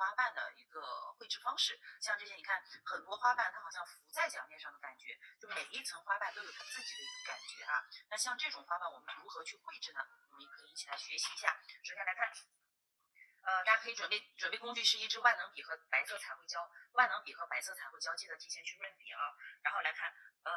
花瓣的一个绘制方式。像这些，你看很多花瓣它好像浮在奖面上的感觉，就每一层花瓣都有它自己的一个感觉啊。那像这种花瓣我们如何去绘制呢？我们也可以一起来学习一下。首先来看。大家可以准备工具是一支万能笔和白色彩绘胶，万能笔和白色彩绘胶记得提前去润笔啊。然后来看，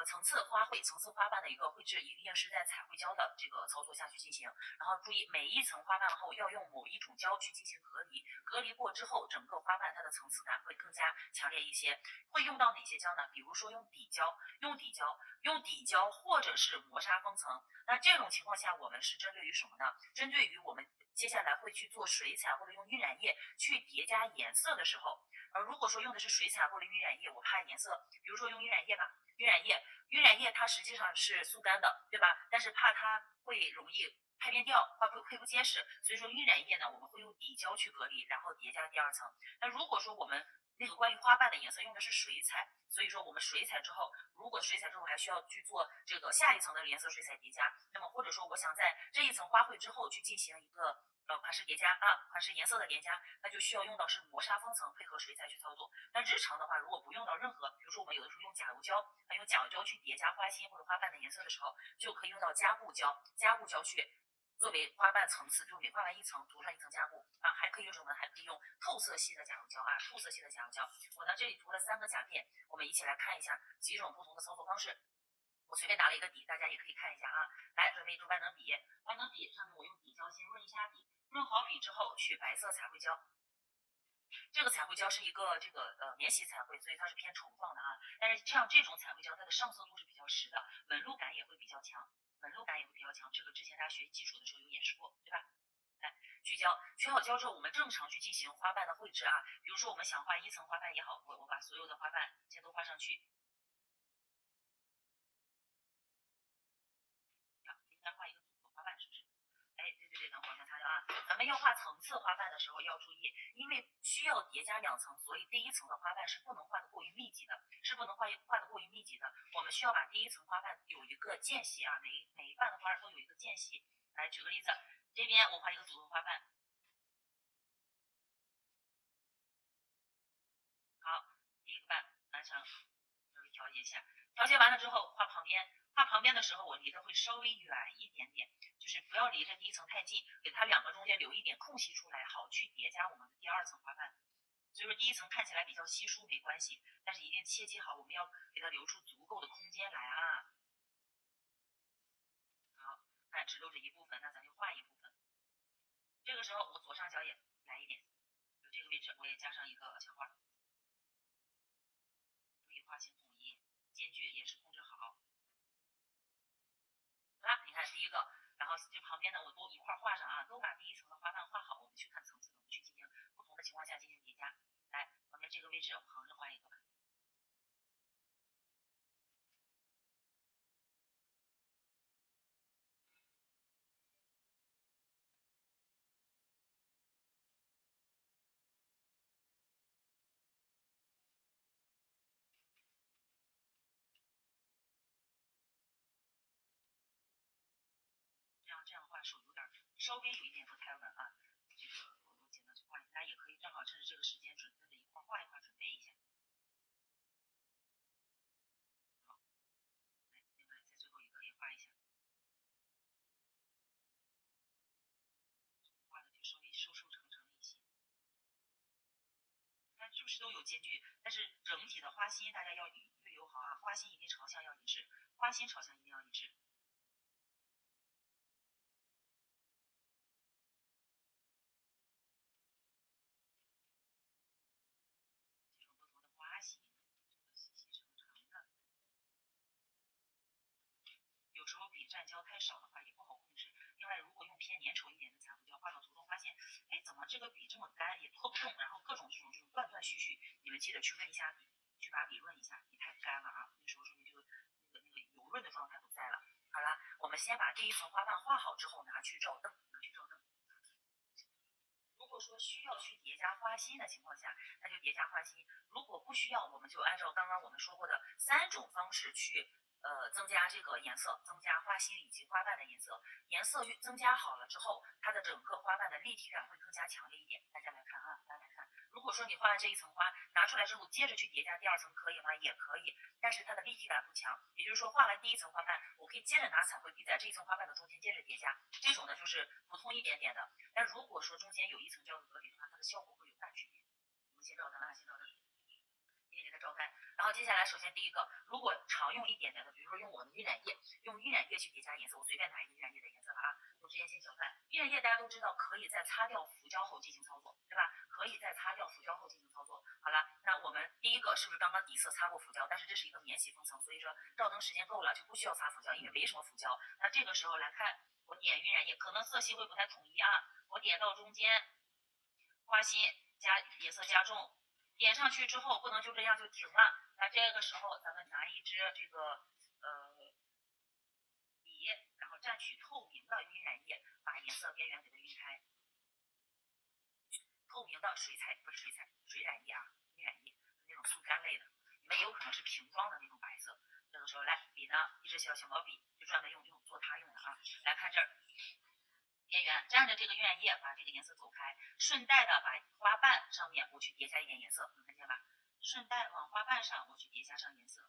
层次花瓣的一个绘制，一定是在彩绘胶的这个操作下去进行。然后注意每一层花瓣后要用某一种胶去进行隔离，隔离过之后，整个花瓣它的层次感会更加强烈一些。会用到哪些胶呢？比如说用底胶或者是磨砂封层。那这种情况下，我们是针对于什么呢？针对于我们接下来会去做水彩或者用晕染液去叠加颜色的时候，如果说用的是水彩或者晕染液，我怕颜色，比如说用晕染液吧，晕染液它实际上是速干的，对吧？但是怕它会容易拍边掉，会不结实，所以说晕染液呢，我们会用底胶去隔离，然后叠加第二层。那如果说我们那个关于花瓣的颜色用的是水彩，所以说我们水彩之后，如果水彩之后还需要去做这个下一层的颜色水彩叠加，那么或者说我想在这一层花卉之后去进行一个款式叠加啊，款式颜色的叠加，那就需要用到是磨砂封层配合水彩去操作。那日常的话，如果不用到任何，比如说我们有的时候用甲油胶去叠加花心或者花瓣的颜色的时候，就可以用到加固胶去作为花瓣层次，就每画完一层涂上一层加固啊，还可以用什么呢？还可以用透色系的甲油胶啊，透色系的甲油胶。我呢这里涂了3个甲片，我们一起来看一下几种不同的操作方式。我随便打了一个底，大家也可以看一下啊。来，准备一支万能笔，万能笔上面我用底胶先润一下笔，润好笔之后取白色彩绘胶。这个彩绘胶是一个免洗彩绘，所以它是偏稠状的啊。但是像这种彩绘胶，它的上色度是比较实的，纹路感也会比较强。这个之前大家学基础的时候有演示过，对吧？来，取胶，取好胶之后，我们正常去进行花瓣的绘制啊。比如说我们想画一层花瓣也好，我把所有的花瓣先都画上去。应该画一个组合花瓣，是不是？哎，对，等会儿先擦掉啊。咱们要画层次花瓣的时候要注意，因为需要叠加2层，所以第一层的花瓣是不能画的过于密集的，我们需要把第一层花瓣有一个间隙啊，每一瓣的花都有一个间隙。来举个例子，这边我画一个组合花瓣，好，第一个瓣完成，稍微调节一下，调节完了之后画旁边。画旁边的时候，我离得会稍微远一点点，就是不要离着第一层太近，给它2个中间留一点空隙出来，好去叠加我们的第2层花瓣。所以说第一层看起来比较稀疏没关系，但是一定切记好，我们要给它留出足够的空间来啊。好，看只留着一部分，那咱就画一部分。这个时候我左上角也来一点，就这个位置我也加上一个小画，注意画型统一，间距也是控制好。好啦，你看第一个，然后这旁边呢我都一块画上啊，都把第一层的花瓣画好，我们去看层次，我们去进行不同的情况下进行叠加。来，旁边这个位置我横着画一个吧。这样画手有点稍微有一点不太稳啊，这个我简单去画一下，大家也可以正好趁着这个时间跟着一块画一画，准备一下。好，来，另外在最后一个也画一下，画的就稍微瘦瘦长长一些。看是不是都有间距？但是整体的花心大家要预留好啊，花心一定朝向要一致，花心朝向一定要一致。几种不同的花心，这个细细长长的，有时候笔蘸胶太少的话也不好控制。另外，如果用偏粘稠一点的彩绘胶画到途中发现，哎，怎么这个笔这么干也拖不动，然后各种这种断断续续，你们记得去问一下笔，去把笔润一下，笔太干了啊，那时候说明这个油润的状态不在了。好了，我们先把第一层花瓣画好之后拿去照灯。如果说需要去叠加花心的情况下，那就叠加花心；如果不需要，我们就按照刚刚我们说过的3种方式去增加这个颜色，增加花心以及花瓣的颜色。颜色增加好了之后，它的整个花瓣的立体感会更加强烈一点。大家来看啊，大家来看，如果说你画完这一层花拿出来之后，接着去叠加第二层，可以吗？也可以，但是它的立体感不强。也就是说，画完第一层花瓣，我可以接着拿彩绘笔在这一层花瓣的中间接着叠加，这种呢就是普通一点点的。但如果说中间有一层胶隔离的话，它的效果会有大区别。我们先照灯啊，先照灯。一定给它照开，然后接下来，首先第一个，如果常用一点点的，比如说用我的晕染液，用晕染液去叠加颜色，我随便拿一个晕染液的颜色啊，用直接先搅拌。晕染液大家都知道，可以在擦掉浮胶后进行操作，对吧？可以在擦掉浮胶后进行操作。好了，那我们第一个是不是刚刚底色擦过浮胶？但是这是一个免洗封层，所以说照灯时间够了就不需要擦浮胶，因为没什么浮胶。那这个时候来看，我点晕染液，可能色系会不太统一啊，我点到中间，花心加颜色加重。点上去之后，不能就这样就停了。那这个时候，咱们拿一支这个笔，然后蘸取透明的晕染液，把颜色边缘给它晕开。透明的水彩不是水彩，水染液啊，晕染液那种速干类的，你们也有可能是瓶装的那种白色。这个时候来笔呢，一支小毛笔，就专门用做它用的啊。来看这儿。边缘沾着这个晕染液，把这个颜色走开，顺带的把花瓣上面我去叠加一点颜色，能看见吧？顺带往花瓣上我去叠加上颜色。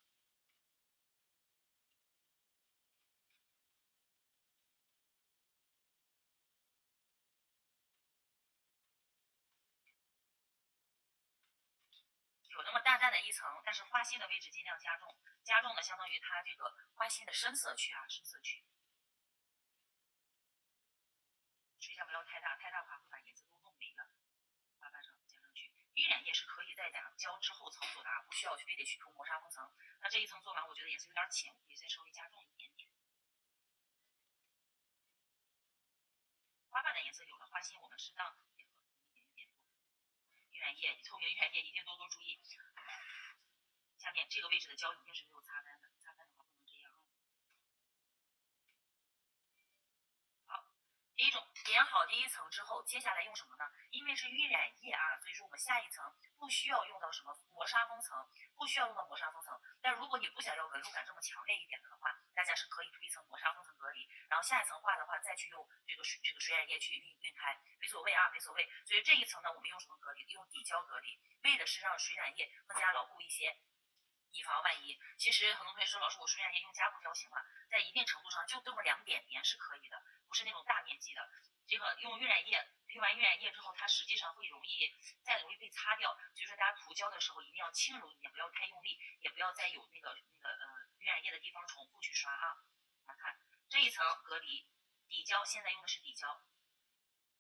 有那么淡淡的一层，但是花心的位置尽量加重，加重的相当于它这个花心的深色区啊，深色区。水下不要太大，太大的话会把颜色都弄没了。花瓣上加上去，晕染液是可以在打胶之后操作的啊，不需要非得去涂磨砂封层。那这一层做完，我觉得颜色有点浅，可以再稍微加重一点点。花瓣的颜色有了，花心我们适当配合一点多。晕染液，透明晕染液一定多多注意。下面这个位置的胶一定是没有擦干的，擦干的话不能这样啊。好，第一种点好第一层之后，接下来用什么呢？因为是晕染液啊，所以说我们下一层不需要用到什么磨砂封层，不需要用到磨砂封层。但如果你不想要纹路感这么强烈一点的话，大家是可以涂一层磨砂封层隔离，然后下一层画的话再去用这个水染液去晕开，没所谓啊，没所谓。所以这一层呢，我们用什么隔离？用底胶隔离，为的是让水染液更加牢固一些。以防万一，其实很多同学说，老师我水染液用加固胶行吗？在一定程度上就这么2点点是可以的，不是那种大面积的。这个用晕染液，用完晕染液之后，它实际上会容易被擦掉。所以说大家涂胶的时候一定要轻柔一点，不要太用力，也不要在有晕染液的地方重复去刷啊。来看这一层隔离底胶，现在用的是底胶。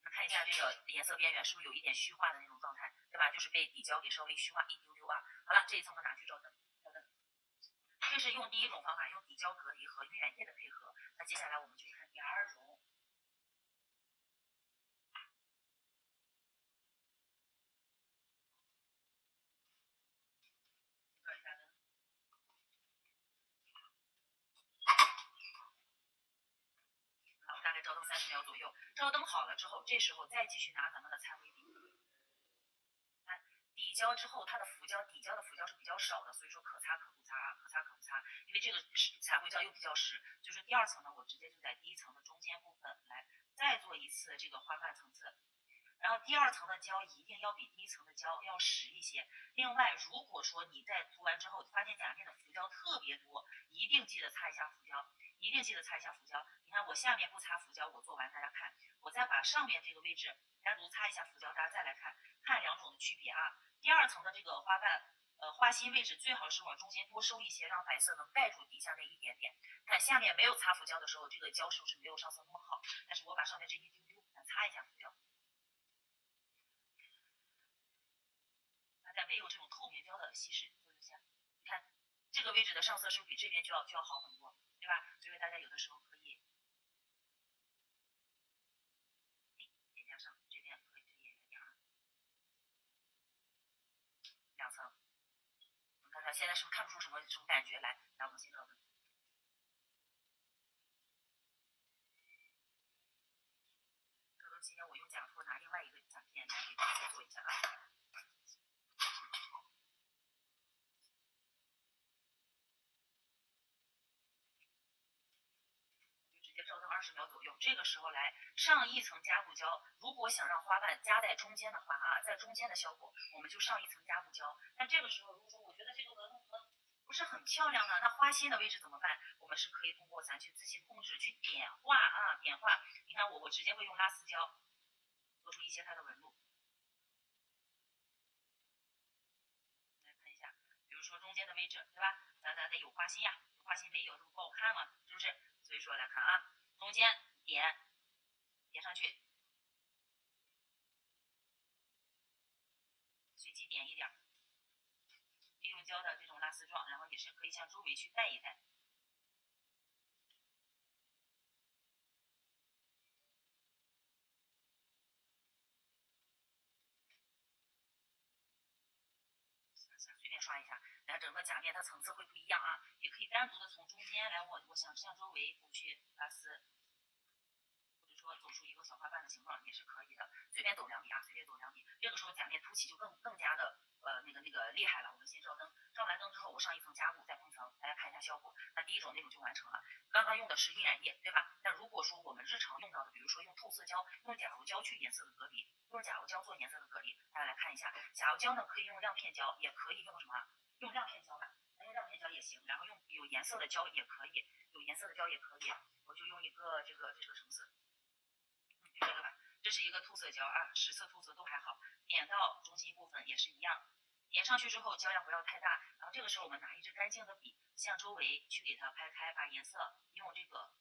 看一下这个颜色边缘是不是有一点虚化的那种状态，对吧？就是被底胶给稍微虚化一丢丢啊。好了，这一层我们拿去照灯。这是用第一种方法，用底胶隔离和晕染液的配合。那接下来我们就去看第二种。照一下灯。好，大概照灯30秒左右。照灯好了之后，这时候再继续拿咱们的彩绘笔。看底胶之后，它的底胶的浮胶是比较少的，所以说可擦可不擦啊，可擦可不擦。因为这个彩绘胶又比较实，所以说第二层呢，我直接就在第一层的中间部分来再做一次这个花瓣层次。然后第二层的胶一定要比第一层的胶要实一些。另外，如果说你在涂完之后发现甲面的浮胶特别多，一定记得擦一下浮胶，一定记得擦一下浮胶。你看我下面不擦浮胶，我做完大家看，我再把上面这个位置单独擦一下浮胶，大家再来看两种的区别啊。第二层的这个花瓣。花心位置最好是往中间多收一些，让白色能盖住底下那一点点。看下面没有擦浮胶的时候，这个胶是不是没有上色那么好？但是我把上面这一丢丢，咱擦一下浮胶。在没有这种透明胶的稀释作用下，你看这个位置的上色是不是比这边就要好很多，对吧？所以大家有的时候可以叠加上，这边可以这也来点2层。我们看看现在是不是看不出什么感觉来？来，我们先照灯。照灯期间，我用假托拿另外一个甲片来给大家做一下啊。20秒左右。这个时候来上一层加布胶，如果想让花瓣夹在中间的话啊，在中间的效果，我们就上一层加布胶。但这个时候如果说我觉得这个纹不是很漂亮呢，那花心的位置怎么办？我们是可以通过咱去自行控制去点画啊，点画。你看我直接会用拉丝胶做出一些它的纹路。来看一下，比如说中间的位置，对吧？咱得有花心呀，有花心没有这不好看嘛，是不是？所以说来看啊，中间点上去，随机点一点，利用胶的这种拉丝状，然后也是可以向周围去带一带。随便刷一下，然后整个甲面它层次会不一样啊，也可以单独的从中间来，我想向周围我去拉丝，或者说走出一个小花瓣的形状也是可以的，随便走2米啊，随便走2米。这个时候甲面凸起就更加的那个厉害了。我们先照灯，照完灯之后我上一层加布再封层，大家看一下效果。那第一种那种就完成了。刚刚用的是晕染液，对吧？那如果说我们日常用到的，比如说用透色胶、用甲油胶去颜色的隔离，用甲油胶做颜色的隔离，大家来看一下，甲油胶呢可以用亮片胶，也可以用什么？用亮片胶吧，用亮片胶也行，然后用有颜色的胶也可以，有颜色的胶也可以。我就用一个这个什么色？就这个吧，这是一个透色胶啊，10色透色都还好。点到中心部分也是一样，点上去之后胶量不要太大，然后这个时候我们拿一支干净的笔向周围去给它拍开，把颜色用这个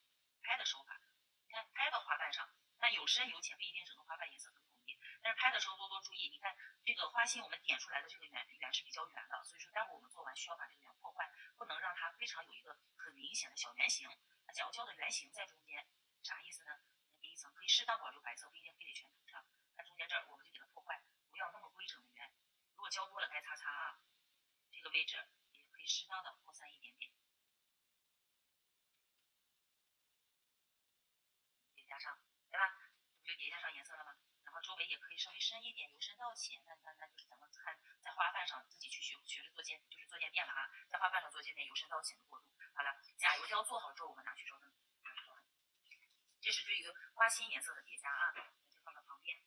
拍的手法，你看拍到花瓣上，但有深有浅，不一定整个花瓣颜色很统一，但是拍的时候多注意。你看这个花心我们点出来的这个圆是比较圆的，所以说待会我们做完需要把这个圆破坏，不能让它非常有一个很明显的小圆形。那甲油胶的圆形在中间，啥意思呢？第一层可以适当保留白色，不一定非得全涂上。那中间这儿我们就给它破坏，不要那么规整的圆。如果胶多了该擦擦啊。这个位置也可以适当的扩散一点点，叠加上，对吧？不就叠加上颜色了吗？然后周围也可以稍微深一点，由深到浅。那就是咱们看在花瓣上自己去学着做就是做渐变了啊，在花瓣上做渐变，由深到浅的过渡。好了，甲油胶做好之后，我们拿去照灯。这是对于花心颜色的叠加啊，那就放到旁边。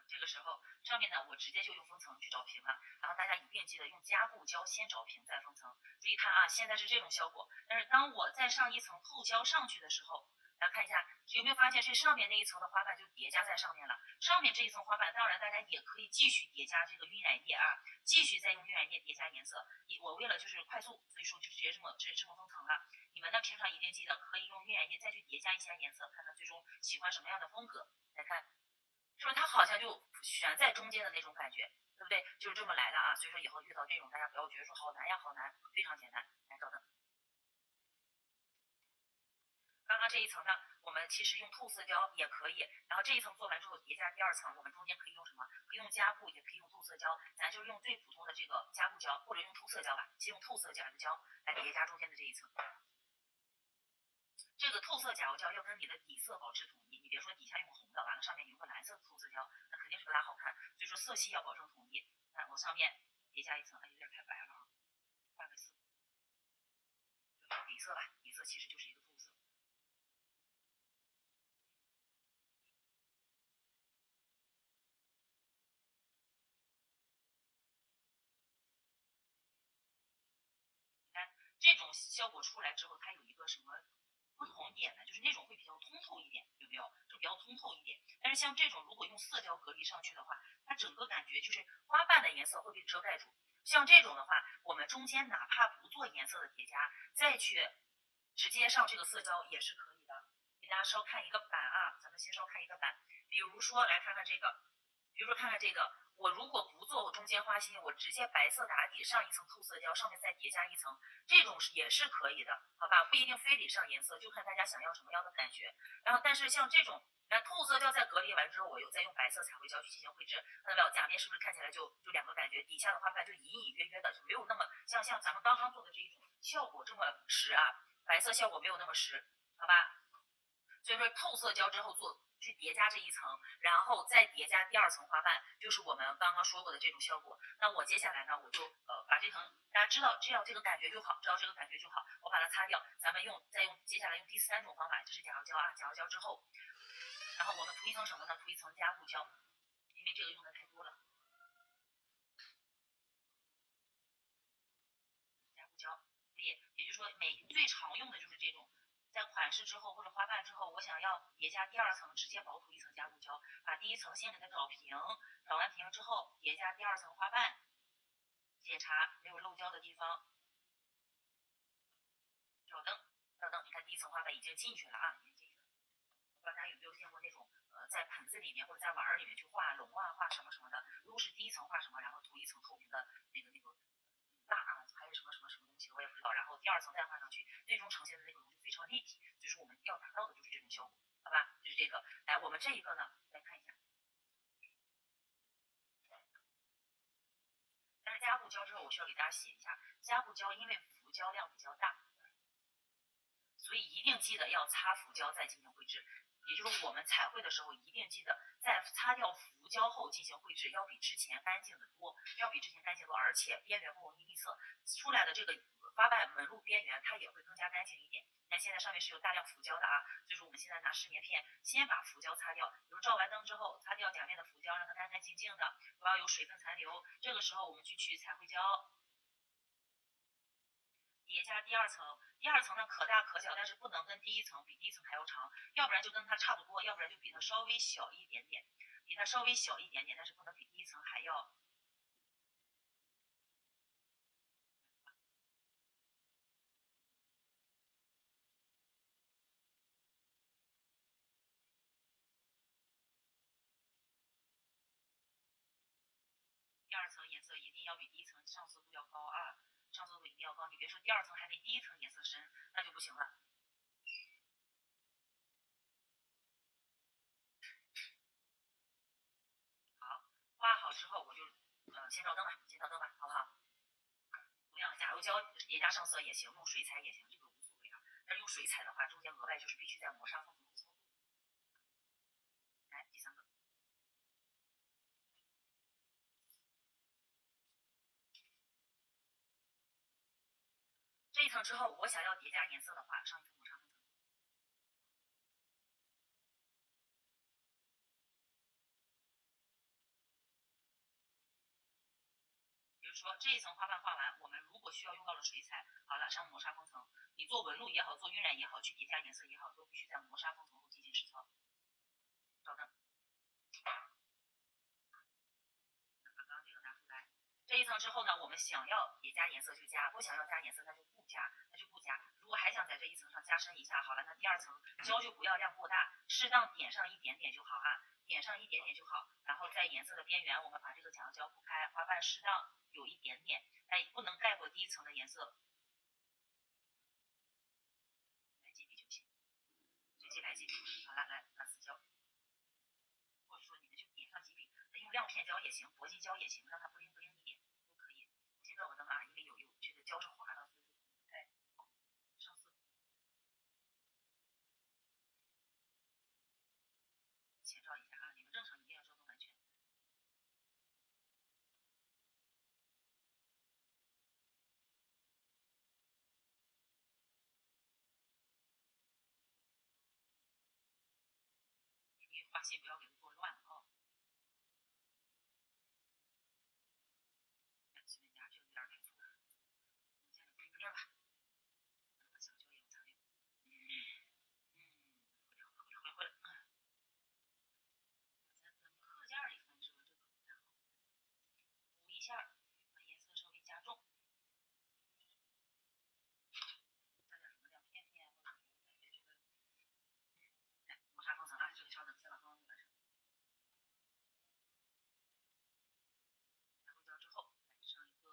这个时候上面呢，我直接就用封层去找平了，然后大家一定记得用加布胶先找平再封层。注意看啊，现在是这种效果，但是当我再上一层透胶上去的时候，大家看一下有没有发现这上面那一层的花瓣就叠加在上面了。上面这一层花瓣，当然大家也可以继续叠加这个晕染液啊，继续再用晕染液叠加颜色。我为了就是快速，所以说就直接这么封层了。你们呢平常一定记得可以用晕染液再去叠加一下颜色，看看最终喜欢什么样的风格。来看。是不是它好像就悬在中间的那种感觉，对不对？就是这么来的啊。所以说以后遇到这种，大家不要觉得说好难呀，好难，非常简单。来照灯。刚刚这一层呢，我们其实用透色胶也可以，然后这一层做完之后叠加第2层，我们中间可以用什么？可以用加布，也可以用透色胶。咱就是用最普通的这个加布胶，或者用透色胶吧，先用透色甲油胶来叠加中间的这一层。这个透色甲油胶要跟你的底色保持统一，你别说底下用红的，完了上面有个蓝色的透色胶，那肯定是不大好看。所以说色系要保证统一。看我上面叠加一层，有点太白了啊，换个色，底色吧，底色其实就是一个透色。你看这种效果出来之后，它有一个什么不同点呢？就是那种会比较通透一点，有没有？就比较通透一点。但是像这种如果用色胶隔离上去的话，它整个感觉就是花瓣的颜色会被遮盖住。像这种的话，我们中间哪怕不做颜色的叠加，再去直接上这个色胶也是可以的。给大家稍看一个板啊，咱们先稍看一个板。比如说来看看这个，比如说看看这个，我如果不做中间花心，我直接白色打底，上一层透色胶，上面再叠加一层，这种也是可以的，好吧？不一定非得上颜色，就看大家想要什么样的感觉。然后，但是像这种，那透色胶在隔离完之后，我又再用白色彩绘胶去进行绘制，看到没有？甲面是不是看起来就2个感觉？底下的花瓣就隐隐约约的，就没有那么像咱们刚刚做的这一种效果这么实啊，白色效果没有那么实，好吧？所以说透色胶之后去叠加这一层，然后再叠加第二层花瓣，就是我们刚刚说过的这种效果。那我接下来呢，我就把这层大家知道这个感觉就好，知道这个感觉就好，我把它擦掉。咱们接下来用第3种方法，就是甲油胶啊，甲油胶之后，然后我们涂一层什么呢？涂一层加固胶，因为这个用的太多了。加固胶，也就是说最常用的就是这种。在款式之后或者花瓣之后，我想要叠加第2层，直接薄涂一层加固胶，把第1层先给它找平，找完平之后叠加第2层花瓣，检查没有漏胶的地方，照灯，你看第1层花瓣已经进去了啊，已经进去了。不知道大家有没有见过那种在盆子里面或者在碗里面去画龙啊，画什么什么的，如果是第1层画什么，然后涂一层透明的那个蜡啊，还有什么东西我也不知道，然后第2层再画上去，最终呈现的那个龙就非常立体，就是我们要达到的就是这种效果，好吧？就是这个。来，我们这一个呢，再看一下。但是加固胶之后，我需要给大家写一下，加固胶因为浮胶量比较大，所以一定记得要擦浮胶再进行绘制。也就是我们彩绘的时候，一定记得在擦掉浮胶后进行绘制，要比之前干净的多，而且边缘不容易闭塞，出来的这个花瓣纹路边缘它也会更加干净一点。那现在上面是有大量浮胶的啊，所以说我们现在拿湿棉片先把浮胶擦掉，比如照完灯之后擦掉甲面的浮胶，让它干干净净的，不要有水分残留。这个时候我们去取彩绘胶，叠加第2层，第2层呢可大可小，但是不能跟第1层比第1层还要长，要不然就跟它差不多，要不然就比它稍微小一点点，但是不能比第1层还要。第2层颜色一定要比第1层上色度要高啊，上色度一定要高。你别说第2层还没第1层颜色深，那就不行了。好，画好之后我就先照灯吧，好不好？同样，甲油胶叠加上色也行，用水彩也行，这个无所谓啊。但是用水彩的话，中间额外就是必须在磨砂缝中操作。来，第3个。这一层之后，我想要叠加颜色的话，上一层磨砂缝层。比如说这一层花瓣画完，我们如果需要用到了水彩，好了，上磨砂缝层。你做纹路也好，做晕染也好，去叠加颜色也好，都必须在磨砂缝层后进行实操。照灯。把刚刚这个拿出来。这一层之后呢，我们想要叠加颜色就加，不想要加颜色那就不加。如果还想在这一层上加深一下，好了，那第2层胶就不要量过大，适当点上一点点就好啊，然后在颜色的边缘，我们把这个甲油胶铺开，花瓣适当有一点点，但不能盖过第1层的颜色。来几笔就行，随机来几笔。好了，来拿死胶，或者说你们就点上几笔，用亮片胶也行，铂金胶也行，让它不灵不灵一点都可以。我先照个灯啊，因为有这个胶是滑的，所以说不太好上色。前照一下啊，你们正常一定要照灯完全。你画线不要给它做乱了啊。随便加，这个有点太粗了，我们加点不灵吧。小胶也要擦亮。会了。咱课件里分是吧？这个不太好。补一下，把颜色稍微加重。加点什么亮片片或者感觉这个。来，磨砂缝层啊，这个稍等，先把刚刚完成。彩绘胶之后，来上一个。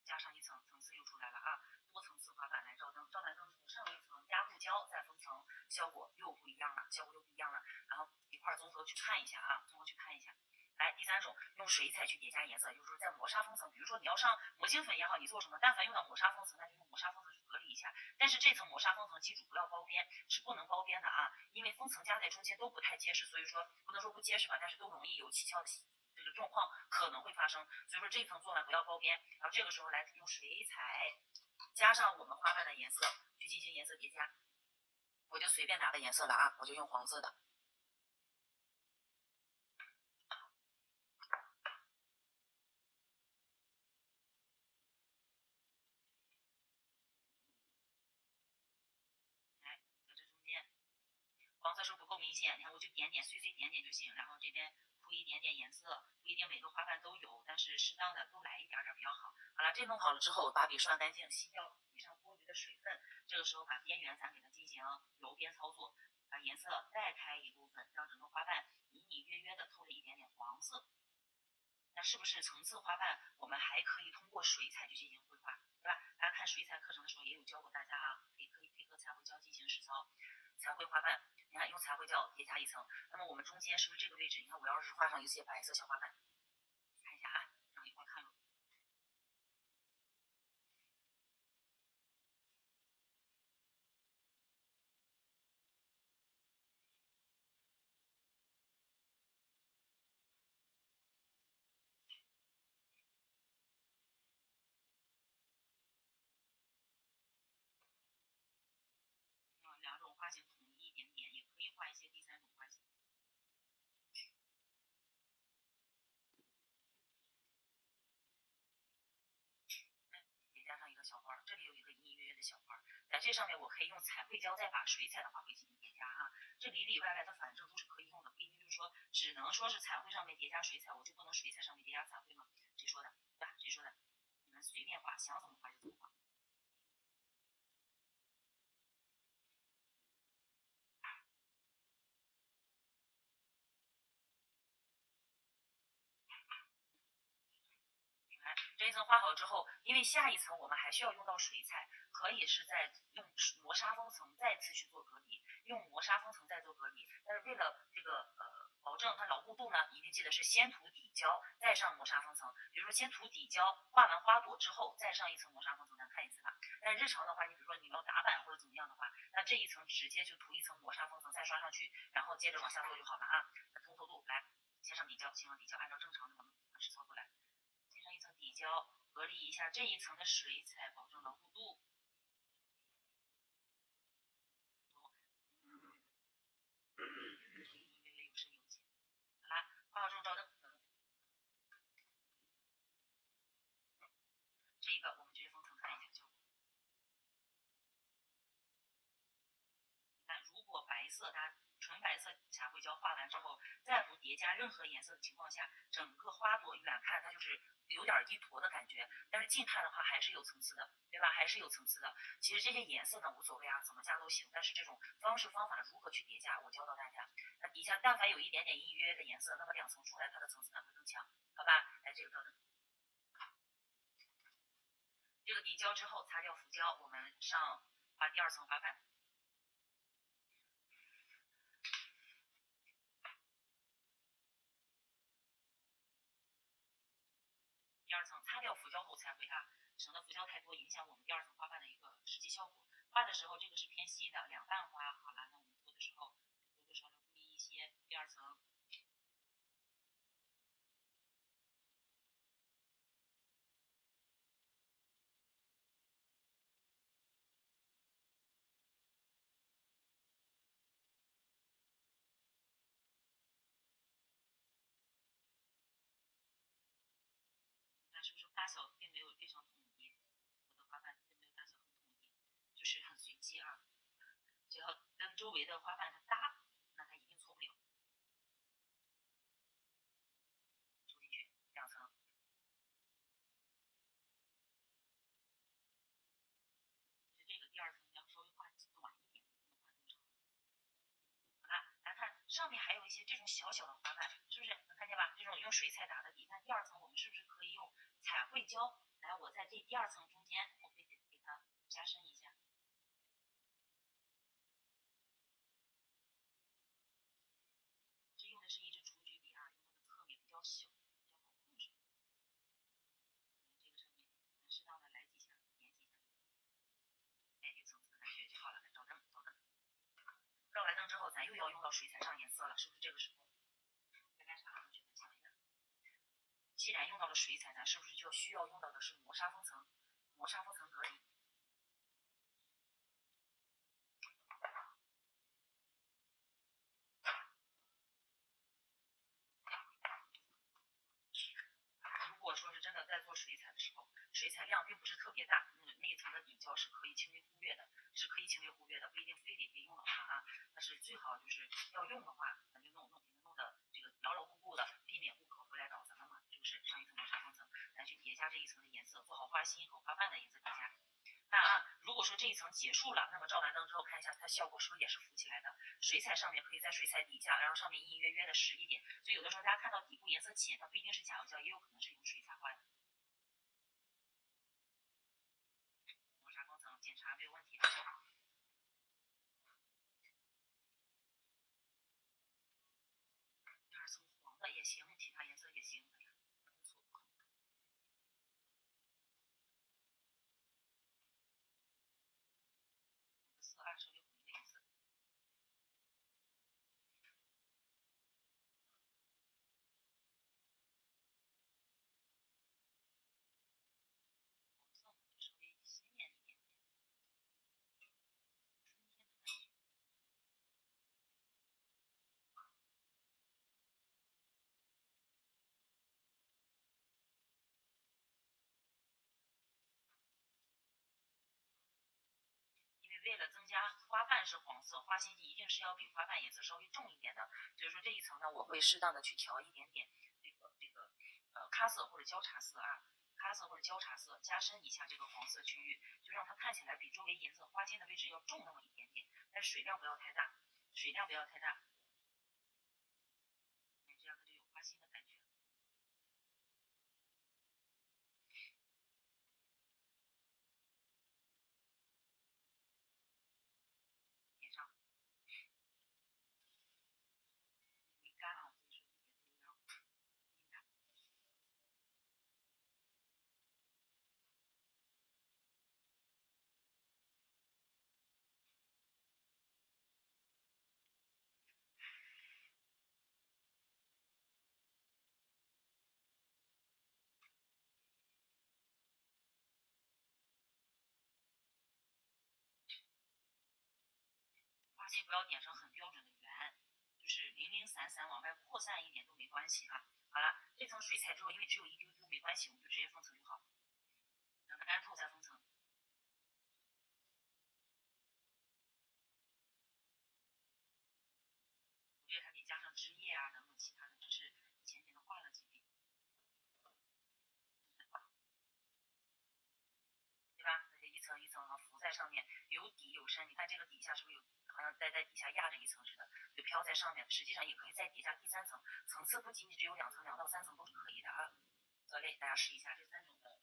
加上一层，层次又出看一下啊，最后去看一下。来，第3种用水彩去叠加颜色，也就是说在磨砂封层，比如说你要上魔晶粉也好，你做什么，但凡用到磨砂封层，那就用磨砂封层去隔离一下。但是这层磨砂封层记住不要包边，是不能包边的啊，因为封层夹在中间都不太结实，所以说不能说不结实吧，但是都容易有起翘的这个状况可能会发生，所以说这一层做完不要包边，然后这个时候来用水彩加上我们花瓣的颜色去进行颜色叠加。我就随便拿个颜色了啊，我就用黄色的。来，在这中间，黄色是不是不够明显？你看我就点点碎碎点点就行，然后这边铺一点点颜色，不一定每个花瓣都有，但是适当的都来一点点比较好。好了，这弄好了之后，把笔涮干净，吸掉笔上多余的水分。这个时候把边缘咱给它进行揉边操作，把颜色带开一部分，让整个花瓣隐隐约约的透了一点点黄色。那是不是层次花瓣我们还可以通过水彩去进行绘画，对吧？大家看水彩课程的时候也有教过大家啊，可以配合彩绘胶进行实操。彩绘花瓣，你看用彩绘胶叠加一层，那么我们中间是不是这个位置？你看我要是画上一些白色小花瓣，看一下啊，让一会儿看了。2种花型统一一点点，也可以画一些第3种花型。叠加上一个小花，这里有一个隐隐约约的小花，在这上面我可以用彩绘胶再把水彩的花卉进行叠加啊。这里里外外的反正都是可以用的，不一定就是说只能说是彩绘上面叠加水彩，我就不能水彩上面叠加彩绘吗？谁说的？对吧？谁说的？你们随便画，想怎么画就怎么画。这一层画好之后，因为下一层我们还需要用到水彩，可以是在用磨砂封层再次去做隔离，用磨砂封层再做隔离。但是为了这个保证它牢固度呢，一定记得是先涂底胶，再上磨砂封层。比如说先涂底胶，画完花朵之后再上一层磨砂封层，咱看一次吧。但日常的话，你比如说你要打板或者怎么样的话，那这一层直接就涂一层磨砂封层，再刷上去，然后接着往下做就好了啊。从头度来，先上底胶，先上底胶，按照正常的方式操作来。上一层底胶，隔离一下这一层的水彩，保证牢固度。隐隐约约有深有浅。好啦，画好之后照灯。这个我们直接封层看一下效果。那如果白色它纯白色彩绘胶画完之后，再不叠加任何颜色的情况下，整个花朵远看它就是有点一坨的感觉，但是近看的话还是有层次的，对吧？还是有层次的。其实这些颜色呢无所谓啊，怎么加都行，但是这种方式方法如何去叠加，我教到大家。那底下但凡有一点点隐隐约约的颜色，那么2层出来它的层次感会更强，好吧？来这个照灯。这个底胶之后擦掉浮胶，我们上画第2层花瓣。第2层擦掉浮胶后彩绘啊，省得浮胶太多影响我们第2层花瓣的一个实际效果。画的时候这个是偏细的2瓣花，好了，那我们做的时候多多少少注意一些。第2层。看是不是大小并没有非常统一？我的花瓣并没有大小很统一，就是很随机啊。只要跟周围的花瓣它搭，那它一定错不了。涂进去2层。其实这个第2层要稍微画短一点，不能画这么长。好了，来看上面还有一些这种小小的花瓣，是不是能看见吧？这种用水彩打的底，看第2层我们是不是可以用彩绘胶来？我在这第2层中间，我可以给它加深一下。这用的是一支对要用到水彩上颜色了，是不是这个时候在干啥？同学们想一下，既然用到了水彩，咱是不是就需要用到的是磨砂封层？磨砂封层隔离。如果说是真的在做水彩的时候，水彩量并不是特别大，那一层的底胶是可以轻微忽略的，不一定非得用到它啊。但是最好就是要用的话，咱就弄的这个牢牢固固的，避免顾客回来找咱们嘛，是不是？上一层磨砂封层，咱去叠加这一层的颜色，做好花心和花瓣的颜色叠加。那如果说这一层结束了，那么照完灯之后看一下它效果是不是也是浮起来的？水彩上面可以在水彩底下，然后上面隐隐约约的实一点，所以有的时候大家看到底部颜色浅，它不一定是假药胶，也有可能是用水彩画的。磨砂封层检查没有问题。第二层黄的也行，其他颜色也行。色啊，手里混的颜色。黄色呢就稍微鲜艳一点点，春天的感觉。因为为了增加花瓣是黄色，花心底一定是要比花瓣颜色稍微重一点的，所以说这一层呢，我会适当的去调一点点咖色或者焦茶色啊，咖色或者焦茶色，加深一下这个黄色区域，就让它看起来比周围颜色花间的位置要重那么一点点，但是水量不要太大，这样它就有花心的感觉。点上，没干啊，所以说一点都有点敏感。花心不要点上很标准的圆，就是零零散散往外扩散一点都没关系啊。好了，这层水彩之后，因为只有一丢丢没关系，我们就直接封层就好，等它干透再封层。我觉得还可以加上枝叶啊等等其他的，只是浅浅的画了几笔，对吧？那就一层一层啊浮在上面，有底有深。你看这个底下是不是有好像在底下压着一层似的，就飘在上面。实际上也可以再叠加第三层，层次不仅仅只有2层，2到3层都是可以的啊。好嘞，大家试一下这3种的。